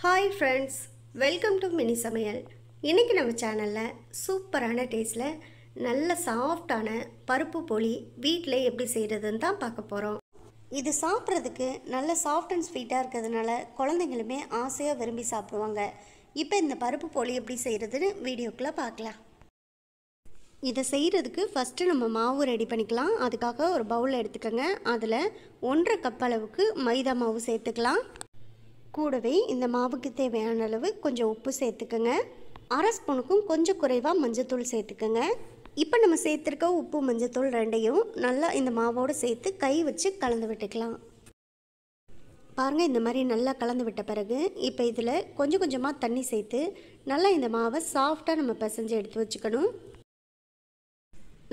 Hi friends, welcome to mini சமையல். இன்றைக்கி நம்ம சேனலில் சூப்பரான டேஸ்ட்டில் நல்ல சாஃப்டான பருப்பு போளி வீட்டில் எப்படி செய்கிறதுன்னு தான் பார்க்க போகிறோம். இது சாப்பிட்றதுக்கு நல்ல சாஃப்ட் அண்ட் ஸ்வீட்டாக இருக்கிறதுனால குழந்தைங்களுமே ஆசையாக விரும்பி சாப்பிடுவாங்க. இப்போ இந்த பருப்பு போளி எப்படி செய்கிறதுன்னு வீடியோக்குள்ளே பார்க்கலாம். இதை செய்கிறதுக்கு ஃபஸ்ட்டு நம்ம மாவு ரெடி பண்ணிக்கலாம். அதுக்காக ஒரு பவுல் எடுத்துக்கோங்க. அதில் 1.5 கப் அளவுக்கு மைதா மாவு சேர்த்துக்கலாம். கூடவே இந்த மாவுக்கு தேவையான அளவு கொஞ்சம் உப்பு சேர்த்துக்கோங்க. 1/2 ஸ்பூனுக்கும் கொஞ்சம் குறைவாக மஞ்சத்தூள் சேர்த்துக்கோங்க. இப்போ நம்ம சேர்த்துருக்க உப்பு மஞ்சத்தூள் ரெண்டையும் நல்லா இந்த மாவோடு சேர்த்து கை வச்சு கலந்து விட்டுக்கலாம். பாருங்கள், இந்த மாதிரி நல்லா கலந்து விட்ட பிறகு இப்போ இதில் கொஞ்சம் கொஞ்சமாக தண்ணி சேர்த்து நல்லா இந்த மாவை சாஃப்டாக நம்ம பிசைஞ்சு எடுத்து வச்சுக்கணும்.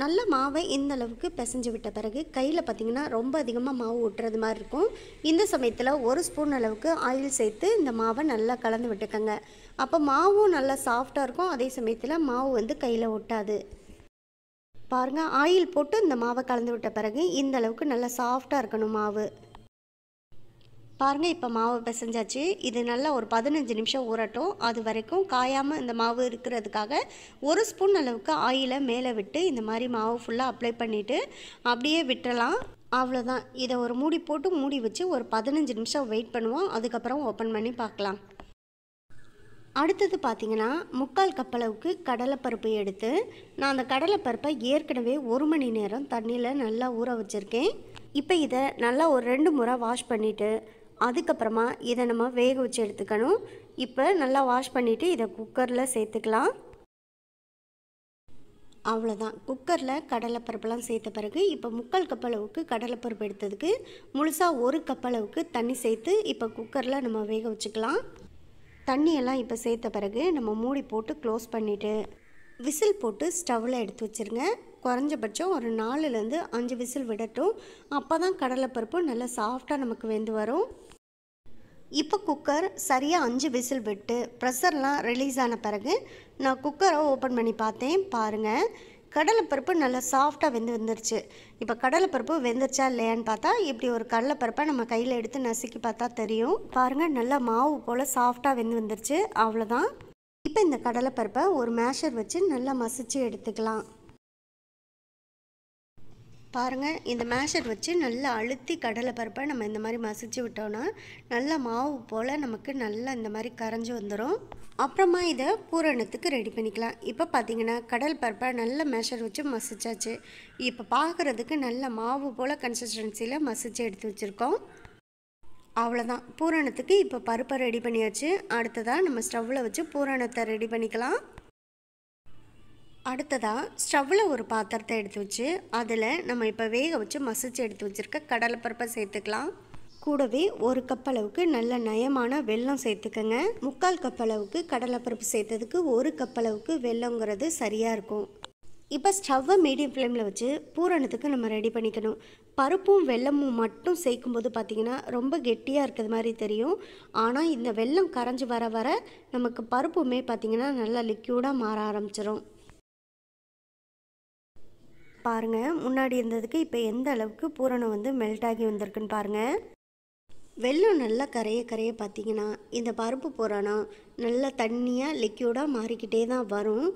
நல்ல மாவை இந்த அளவுக்கு பிசைஞ்சு விட்ட பிறகு கையில் பார்த்திங்கன்னா ரொம்ப அதிகமாக மாவு ஒட்டுறது மாதிரி இருக்கும். இந்த சமயத்தில் 1 ஸ்பூன் அளவுக்கு ஆயில் சேர்த்து இந்த மாவை நல்லா கலந்து விட்டுக்கோங்க. அப்போ மாவும் நல்லா சாஃப்டாக இருக்கும், அதே சமயத்தில் மாவு கையில் ஒட்டாது. பாருங்கள், ஆயில் போட்டு இந்த மாவை கலந்து விட்ட பிறகு இந்த அளவுக்கு நல்லா சாஃப்டாக இருக்கணும் மாவு. பாருங்கள், இப்போ மாவு பிசைஞ்சாச்சு. இது நல்லா ஒரு 15 நிமிஷம் ஊறட்டும். அது வரைக்கும் காயாமல் இந்த மாவு இருக்கிறதுக்காக 1 ஸ்பூன் அளவுக்கு ஆயிலை மேலே விட்டு இந்த மாதிரி மாவு ஃபுல்லாக அப்ளை பண்ணிவிட்டு அப்படியே விட்டுறலாம். அவ்வளோதான். இதை ஒரு மூடி போட்டு மூடி வச்சு ஒரு 15 நிமிஷம் வெயிட் பண்ணுவோம். அதுக்கப்புறம் ஓப்பன் பண்ணி பார்க்கலாம். அடுத்தது பார்த்திங்கன்னா 3/4 கப் அளவுக்கு கடலைப்பருப்பு எடுத்து நான் அந்த கடலைப்பருப்பை ஏற்கனவே 1 மணி நேரம் தண்ணியில் நல்லா ஊற வச்சுருக்கேன். இப்போ இதை நல்லா ஒரு 2 முறை வாஷ் பண்ணிவிட்டு அதுக்கப்புறமா இதை நம்ம வேக வச்சு எடுத்துக்கணும். இப்போ நல்லா வாஷ் பண்ணிவிட்டு இதை குக்கரில் சேர்த்துக்கலாம். அவ்வளோதான். குக்கரில் கடலைப்பருப்பெல்லாம் சேர்த்த பிறகு இப்போ 3/4 கப் அளவுக்கு கடலைப்பருப்பு எடுத்ததுக்கு முழுசாக 1 கப் அளவுக்கு தண்ணி சேர்த்து இப்போ குக்கரில் நம்ம வேக வச்சுக்கலாம். தண்ணியெல்லாம் இப்போ சேர்த்த பிறகு நம்ம மூடி போட்டு க்ளோஸ் பண்ணிவிட்டு விசில் போட்டு ஸ்டவ்வில் எடுத்து வச்சுருங்க. குறைஞ்சபட்சம் ஒரு 4லேருந்து 5 விசில் விடட்டும். அப்போ தான் கடலைப்பருப்பு நல்லா சாஃப்டாக நமக்கு வெந்து வரும். இப்போ குக்கர் சரியாக 5 விசில் விட்டு ப்ரெஷர்லாம் ரிலீஸ் ஆன பிறகு நான் குக்கரை ஓப்பன் பண்ணி பார்த்தேன். பாருங்கள், கடலைப்பருப்பு நல்லா சாஃப்டாக வந்துருச்சு. இப்போ கடலைப்பருப்பு வெந்துருச்சா இல்லையான்னு பார்த்தா இப்படி ஒரு கடலைப்பருப்பை நம்ம கையில் எடுத்து நசுக்கி பார்த்தா தெரியும். பாருங்கள், நல்லா மாவு போல் சாஃப்டாக வந்துருச்சு. அவ்வளோதான். இப்போ இந்த கடலைப்பருப்பை ஒரு மேஷர் வச்சு நல்லா மசிச்சு எடுத்துக்கலாம். பாருங்கள், இந்த மேஷர் வச்சு நல்லா அழுத்தி கடலைப்பருப்பை நம்ம இந்த மாதிரி மசிச்சு விட்டோன்னா நல்லா மாவு போல் நமக்கு நல்லா இந்த மாதிரி கரைஞ்சி வந்துடும். அப்புறமா இதை பூரணத்துக்கு ரெடி பண்ணிக்கலாம். இப்போ பார்த்திங்கன்னா கடலைப்பருப்பை நல்ல மேஷர் வச்சு மசிச்சாச்சு. இப்போ பார்க்குறதுக்கு நல்ல மாவு போல் கன்சிஸ்டன்சியில் மசிச்சு எடுத்து வச்சுருக்கோம். அவ்வளோதான். பூரணத்துக்கு இப்போ பருப்பை ரெடி பண்ணியாச்சு. அடுத்ததாக நம்ம ஸ்டவ்வில் வச்சு பூரணத்தை ரெடி பண்ணிக்கலாம். அடுத்ததாக ஸ்டவ்வில் ஒரு பாத்திரத்தை எடுத்து வச்சு அதில் நம்ம இப்போ வேக வச்சு மசிச்சு எடுத்து வச்சுருக்க கடலைப்பருப்பை சேர்த்துக்கலாம். கூடவே 1 கப் அளவுக்கு நல்ல நயமான வெல்லம் சேர்த்துக்கங்க. 3/4 கப் அளவுக்கு கடலைப்பருப்பு சேர்த்ததுக்கு 1 கப் அளவுக்கு வெல்லங்கிறது சரியாக இருக்கும். இப்போ ஸ்டவ்வை மீடியம் ஃப்ளேமில் வச்சு பூரணத்துக்கு நம்ம ரெடி பண்ணிக்கணும். பருப்பும் வெல்லமும் மட்டும் சேர்க்கும்போது பார்த்திங்கன்னா ரொம்ப கெட்டியாக இருக்கிறது மாதிரி தெரியும். ஆனால் இந்த வெல்லம் கரைஞ்சி வர வர நமக்கு பருப்புமே பார்த்திங்கன்னா நல்லா லிக்யூடாக மாற ஆரம்பிச்சிடும். பாருங்கள், முன்னாடி இருந்ததுக்கு இப்போ எந்த அளவுக்கு பூரணம் மெல்ட் ஆகி வந்திருக்குன்னு பாருங்கள். வெல்லம் நல்லா கரைய பார்த்திங்கன்னா இந்த பருப்பு பூரணம் நல்லா தண்ணியாக லிக்யூடாக மாறிக்கிட்டே தான் வரும்.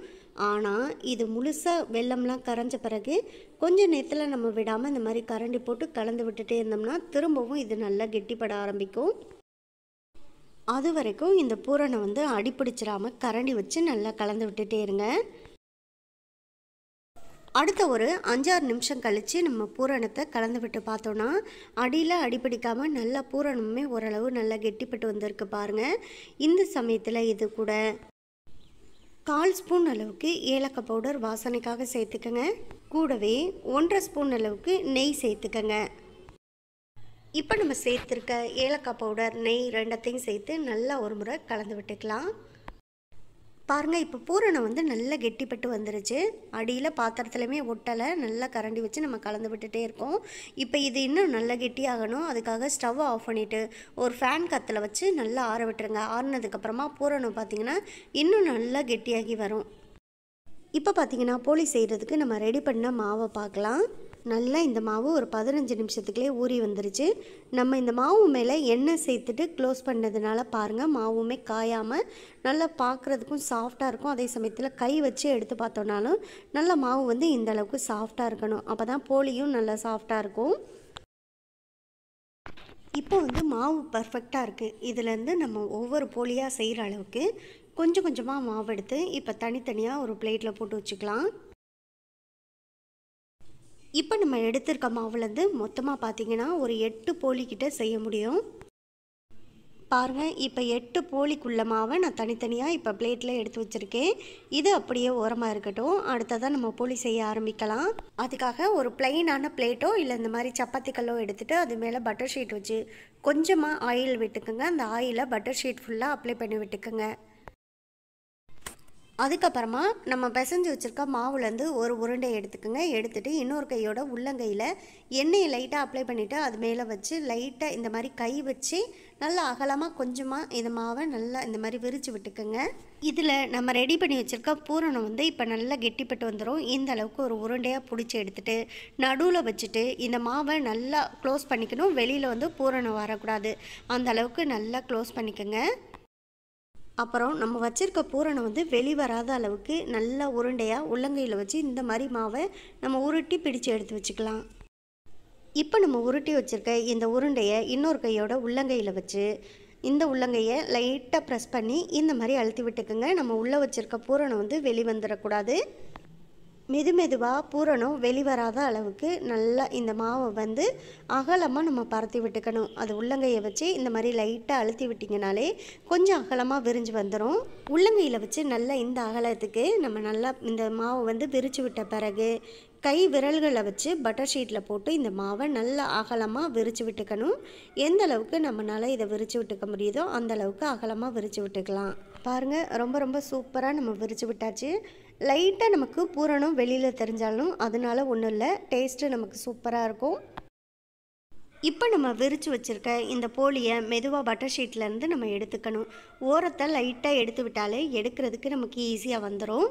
ஆனால் இது முழுசாக வெல்லம்லாம் கரைஞ்ச பிறகு கொஞ்சம் நேரத்தில் நம்ம விடாமல் இந்த மாதிரி கரண்டி போட்டு கலந்து விட்டுட்டே இருந்தோம்னா திரும்பவும் இது நல்லா கெட்டிப்பட ஆரம்பிக்கும். அது வரைக்கும் இந்த பூரணம் அடிப்பிடிச்சிடாமல் கரண்டி வச்சு நல்லா கலந்து விட்டுட்டே இருங்க. அடுத்த ஒரு 5-6 நிமிஷம் கழித்து நம்ம பூரணத்தை கலந்து விட்டு பார்த்தோன்னா அடியில் அடிப்பிடிக்காமல் நல்லா பூரணமுமே ஓரளவு நல்லா கெட்டிப்பட்டு வந்திருக்கு பாருங்கள். இந்த சமயத்தில் இது கூட 1/4 ஸ்பூன் அளவுக்கு ஏலக்காய் பவுடர் வாசனைக்காக சேர்த்துக்கங்க. கூடவே 1/2 ஸ்பூன் அளவுக்கு நெய் சேர்த்துக்கங்க. இப்போ நம்ம சேர்த்துருக்க ஏலக்காய் பவுடர், நெய் ரெண்டத்தையும் சேர்த்து நல்லா ஒரு முறை கலந்து விட்டுக்கலாம். பாருங்கள், இப்போ பூரணம் நல்லா கெட்டிப்பட்டு வந்துருச்சு. அடியில் பாத்திரத்துலையுமே ஒட்டலை. நல்லா கரண்டி வச்சு நம்ம கலந்து விட்டுட்டே இருக்கோம். இப்போ இது இன்னும் நல்லா கெட்டியாகணும். அதுக்காக ஸ்டவ்வை ஆஃப் பண்ணிவிட்டு ஒரு ஃபேன் காற்றுல வச்சு நல்லா ஆற விட்டுருங்க. ஆறினதுக்கப்புறமா பூரணம் பார்த்திங்கன்னா இன்னும் நல்லா கெட்டியாகி வரும். இப்போ பார்த்திங்கன்னா போளி செய்கிறதுக்கு நம்ம ரெடி பண்ண மாவை பார்க்கலாம். நல்லா இந்த மாவு ஒரு 15 நிமிஷத்துக்குள்ளே ஊறி வந்துருச்சு. நம்ம இந்த மாவு மேலே எண்ணெய் சேர்த்துட்டு க்ளோஸ் பண்ணதுனால பாருங்கள், மாவுமே காயாமல் நல்லா பார்க்குறதுக்கும் சாஃப்டாக இருக்கும். அதே சமயத்தில் கை வச்சு எடுத்து பார்த்தோன்னாலும் நல்லா மாவு வந்து இந்த அளவுக்கு சாஃப்டாக இருக்கணும். அப்போ தான் போலியும் நல்லா சாஃப்டாக இருக்கும். இப்போ வந்து மாவு பர்ஃபெக்டாக இருக்குது. இதுலேருந்து நம்ம ஒவ்வொரு போலியாக செய்கிற அளவுக்கு கொஞ்சம் கொஞ்சமாக மாவு எடுத்து இப்போ தனித்தனியாக ஒரு பிளேட்டில் போட்டு வச்சுக்கலாம். இப்போ நம்ம எடுத்திருக்க மாவுலேருந்து மொத்தமாக பார்த்திங்கன்னா ஒரு 8 போலிக்கிட்ட செய்ய முடியும். பாருங்கள், இப்போ 8 போலிக்குள்ள மாவை நான் தனித்தனியாக இப்போ பிளேட்டில் எடுத்து வச்சுருக்கேன். இது அப்படியே ஓரமாக இருக்கட்டும். அடுத்ததான் நம்ம போலி செய்ய ஆரம்பிக்கலாம். அதுக்காக ஒரு பிளெயினான பிளேட்டோ இல்லை இந்த மாதிரி சப்பாத்தி கல்லோ எடுத்துகிட்டு அது மேலே பட்டர் ஷீட் வச்சு கொஞ்சமாக ஆயில் விட்டுக்குங்க. அந்த ஆயிலை பட்டர் ஷீட் ஃபுல்லாக அப்ளை பண்ணி விட்டுக்குங்க. அதுக்கப்புறமா நம்ம பிசைஞ்சு வச்சுருக்க மாவுலேருந்து ஒரு உருண்டை எடுத்துக்கோங்க. எடுத்துகிட்டு இன்னொரு கையோட உள்ளங்கையில் எண்ணெயை லைட்டாக அப்ளை பண்ணிவிட்டு அது மேலே வச்சு லைட்டாக இந்த மாதிரி கை வச்சு நல்லா அகலமாக கொஞ்சமாக இந்த மாவை நல்லா இந்த மாதிரி விரித்து விட்டுக்கோங்க. இதில் நம்ம ரெடி பண்ணி வச்சுருக்க பூரணம் வந்து இப்போ நல்லா கெட்டிப்பட்டு வந்துடும். இந்த அளவுக்கு ஒரு உருண்டையாக பிடிச்சி எடுத்துகிட்டு நடுவில் வச்சுட்டு இந்த மாவை நல்லா க்ளோஸ் பண்ணிக்கணும். வெளியில் வந்து பூரணம் வரக்கூடாது. அந்த அளவுக்கு நல்லா க்ளோஸ் பண்ணிக்கோங்க. அப்புறம் நம்ம வச்சுருக்க பூரணம் வந்து வெளிவராத அளவுக்கு நல்லா உருண்டையாக உள்ளங்கையில் வச்சு இந்த மாதிரி மாவை நம்ம உருட்டி பிடிச்சு எடுத்து வச்சுக்கலாம். இப்போ நம்ம உருட்டி வச்சுருக்க இந்த உருண்டையை இன்னொரு கையோட உள்ளங்கையில் வச்சு இந்த உள்ளங்கையை லைட்டாக ப்ரெஸ் பண்ணி இந்த மாதிரி அழுத்தி விட்டுக்குங்க. நம்ம உள்ளே வச்சுருக்க பூரணம் வந்து வெளிவந்துடக்கூடாது. மெதுவாக பூரணம் வெளிவராத அளவுக்கு நல்லா இந்த மாவை வந்து அகலமாக நம்ம பரத்தி விட்டுக்கணும். அது உள்ளங்கையை வச்சு இந்த மாதிரி லைட்டாக அழுத்தி விட்டிங்கனாலே கொஞ்சம் அகலமாக விரிஞ்சு வந்துடும். உள்ளங்கையில் வச்சு நல்லா இந்த அகலத்துக்கு நம்ம நல்லா இந்த மாவை வந்து விரித்து விட்ட பிறகு கை விரல்களை வச்சு பட்டர் ஷீட்டில் போட்டு இந்த மாவை நல்லா அகலமாக விரித்து விட்டுக்கணும். எந்த அளவுக்கு நம்மளால் இதை விரித்து விட்டுக்க முடியுதோ அந்த அளவுக்கு அகலமாக விரித்து விட்டுக்கலாம். பாருங்கள், ரொம்ப சூப்பராக நம்ம விரித்து விட்டாச்சு. லைட்டாக நமக்கு பூரணம் வெளியில் தெரிஞ்சாலும் அதனால ஒன்றும் இல்லை, டேஸ்ட்டு நமக்கு சூப்பராக இருக்கும். இப்போ நம்ம விரித்து வச்சுருக்க இந்த போலியை மெதுவாக பட்டர் ஷீட்லேருந்து நம்ம எடுத்துக்கணும். ஓரத்தை லைட்டாக எடுத்து விட்டாலே எடுக்கிறதுக்கு நமக்கு ஈஸியாக வந்துடும்.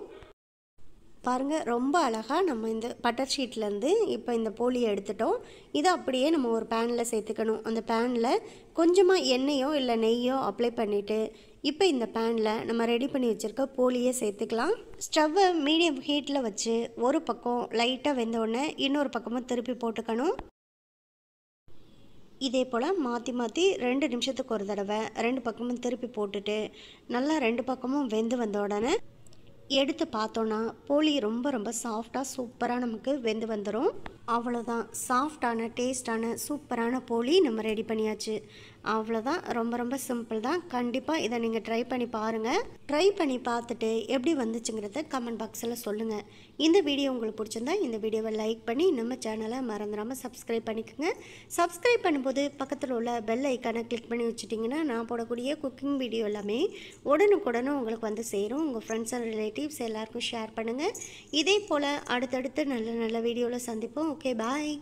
பாருங்கள், ரொம்ப அழகாக நம்ம இந்த பட்டர் ஷீட்லேருந்து இப்போ இந்த போலியை எடுத்துட்டோம். இதை அப்படியே நம்ம ஒரு பேனில் சேர்த்துக்கணும். அந்த பேனில் கொஞ்சமாக எண்ணெயோ இல்லை நெய்யோ அப்ளை பண்ணிவிட்டு இப்போ இந்த பேனில் நம்ம ரெடி பண்ணி வச்சுருக்க போலியை சேர்த்துக்கலாம். ஸ்டவ்வை மீடியம் ஹீட்டில் வச்சு ஒரு பக்கம் லைட்டாக வெந்தோடனே இன்னொரு பக்கமும் திருப்பி போட்டுக்கணும். இதே போல் மாற்றி 2 நிமிஷத்துக்கு ஒரு தடவை 2 பக்கமும் திருப்பி போட்டுட்டு நல்லா 2 பக்கமும் வெந்து வந்த உடனே எடுத்து பார்த்தோன்னா போலி ரொம்ப சாஃப்டாக சூப்பராக நமக்கு வெந்து வந்துடும். அவ்வளோதான், சாஃப்டான டேஸ்டான சூப்பரான போலி நம்ம ரெடி பண்ணியாச்சு. அவ்வளோதான், ரொம்ப சிம்பிள் தான். கண்டிப்பாக இதை நீங்கள் ட்ரை பண்ணி பாருங்கள். ட்ரை பண்ணி பார்த்துட்டு எப்படி வந்துச்சுங்கிறத கமெண்ட் பாக்ஸில் சொல்லுங்கள். இந்த வீடியோ உங்களுக்கு பிடிச்சிருந்தா இந்த வீடியோவை லைக் பண்ணி நம்ம சேனலை மறந்துடாமல் சப்ஸ்கிரைப் பண்ணிக்கோங்க. சப்ஸ்கிரைப் பண்ணும்போது பக்கத்தில் உள்ள பெல் ஐக்கானை கிளிக் பண்ணி வச்சுட்டிங்கன்னா நான் போடக்கூடிய குக்கிங் வீடியோ எல்லாமே உடனுக்குடனே உங்களுக்கு வந்து சேரும். உங்கள் ஃப்ரெண்ட்ஸ் அண்ட் ரிலேட்டிவ்ஸ் எல்லாருக்கும் ஷேர் பண்ணுங்கள். இதே போல் அடுத்தடுத்து நல்ல வீடியோவில் சந்திப்போம். ஓகே, பாய்.